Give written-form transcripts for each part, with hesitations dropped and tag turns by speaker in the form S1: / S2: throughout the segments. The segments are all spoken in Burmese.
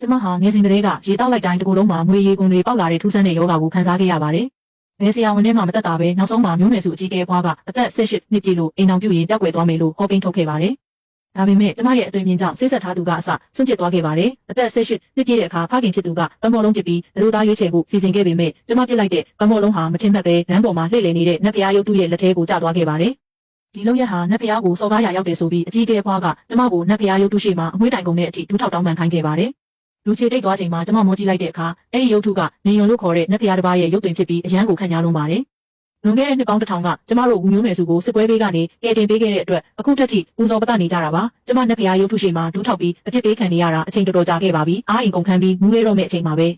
S1: ကျမဟာငယ်စဉ်ကတည်းကရေတောက်လိုက်တိုင်းတစ်ကိုယ်လုံးမှာငွေရည်ကုန်တွေပေါက်လာတဲ့ထူးဆန်းတဲ့ယောဂကိုခံစားခဲ့ရပါတယ်။ဘယ်ဆရာဝန်ထဲမှမတက်တာပဲနောက်ဆုံးမှာမျိုးနွယ်စုအကြီးအကဲဘွားကအသက်18နှစ်ပြည့်လို့အိမ်အောင်ပြုရင်ပျောက်ကွယ်သွားမယ်လို့ဟောကိန်းထုတ်ခဲ့ပါတယ်။ဒါပေမဲ့ကျမရဲ့အသွင်မြင်ကြောင့်စိတ်ဆက်ထားသူကအစဆွန့်ပစ်သွားခဲ့ပါတယ်။အသက်18နှစ်ပြည့်တဲ့အခါဖခင်ဖြစ်သူကပမော်လုံးဖြစ်ပြီးလူသားရွေးချယ်ဖို့စီစဉ်ခဲ့ပေမဲ့ကျမပြစ်လိုက်တဲ့ပမော်လုံးဟာမထင်မှတ်ပဲလမ်းပေါ်မှာလှည့်လည်နေတဲ့နတ်ဖျားရုပ်တုရဲ့လက်ထဲကိုကျသွားခဲ့ပါတယ်။ဒီလောက်ရဟာနတ်ဖျားကိုစော်ကားရရောက်တယ်ဆိုပြီးအကြီးအကဲဘွားကကျမကိုနတ်ဖျားရုပ်တုရှိမှအမွှေးတိုင်ကုန်တဲ့အထိဒူးထောက်တောင်းပန်ခိုင်းခဲ့ပါတယ်။လူချေတိတ်သွားချိန်မှာကျမမောကြည့်လိုက်တဲ့အခါအဲ့ဒီရုပ်ထုကနေယုံလို့ခေါ်တဲ့နတ်ဖျားတစ်ပါးရဲ့ရုပ်တွင်ဖြစ်ပြီးအရန်ကိုခန့်ညားလုံးပါတယ်။လွန်ခဲ့တဲ့နှစ်ပေါင်း1000ကကျမတို့ဝူမျိုးနယ်စုကိုစစ်ပွဲပေးကနေကယ်တင်ပေးခဲ့တဲ့အတွက်အခုထက်ထိပူဇော်ပတနေကြတာပါ။ကျမနတ်ဖျားရုပ်ထုရှိမှဒူးထောက်ပြီးအဖြစ်ပေးခံနေရတာအချိန်တော်တော်ကြာခဲ့ပါပြီ။အားအိမ်ကုန်ခန်းပြီးမူးရဲတော့မယ့်အချိန်မှာပဲ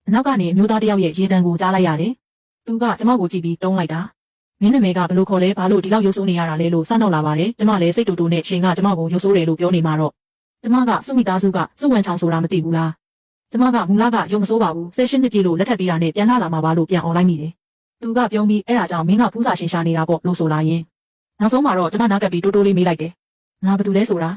S1: အနောက်ကနေအမျိုးသားတစ်ယောက်ရဲ့ရေတံကိုကြားလိုက်ရတယ်။သူကကျမကိုကြည့်ပြီးတုံးလိုက်တာ။မင်းနာမည်ကဘလို့ခေါ်လဲဘာလို့ဒီလောက်ရုပ်ဆိုးနေရတာလဲလို့စနောက်လာပါတယ်။ကျမလည်းစိတ်တူတူနဲ့ရှင်ကကျမကိုရုပ်ဆိုးတယ်လို့ပြောနေမှာတော့ကျမကစုမိသားစုကစုဝန်ချောင်ဆိုတာမသိဘူးလား။ကျမကမူလကရုံမစိုးပါဘူး။18နှစ်ပြည့်လို့လက်ထပ်ပေးတာနဲ့ပြန်လာမှာပါလို့ပြန်អော်လိုက်မိတယ်။သူကပြောပြီးအဲ့ဒါကြောင့်မင်းကဖူးစာရှင်ရှာနေတာပေါ့လို့ဆိုလာရင်နောက်ဆုံးမှာတော့ကျမနားကပ်ပြီးတိုးတိုးလေးမေးလိုက်တယ်။ငါဘာတူလဲဆိုတာ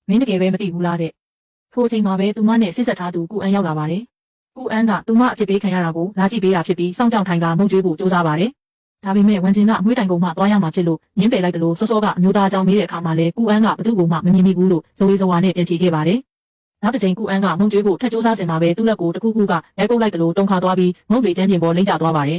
S1: မင်းတကယ်ပဲမသိဘူးလားတဲ့။ထိုအချိန်မှာပဲသူမနဲ့ဆစ်ဆက်ထားသူကုအန်းရောက်လာပါတယ်။ကုအန်းကသူမအဖြစ်ပေးခံရတာကိုလာကြည့်ပေးတာဖြစ်ပြီးစောင့်ကြောင်ထိုင်ကမုတ်ကျွေးဖို့စူးစမ်းပါတယ်။ဒါပေမဲ့ဝန်ကျင်ကအမွှေးတိုင်ကုန်မှသွားရမှာဖြစ်လို့ညင်းပယ်လိုက်တယ်လို့စောစောကအမျိုးသားအကြောင်းမေးတဲ့အခါမှာလဲကုအန်းကဘသူ့ကိုမှမမြင်မိဘူးလို့ဇဝေဇဝါနဲ့ပြန်ဖြေခဲ့ပါတယ်။နောက်တစ်ချိန်ကုအန်းကမုံကျွေးဖို့ထက်စူးစမ်းစင်မှာပဲသူ့လက်ကိုတခုခုကရိုက်ပုတ်လိုက်တယ်လို့တုံခါသွားပြီးငုတ်တွေကျန်းပြင်ပေါ်လိမ့်ကျသွားပါတယ်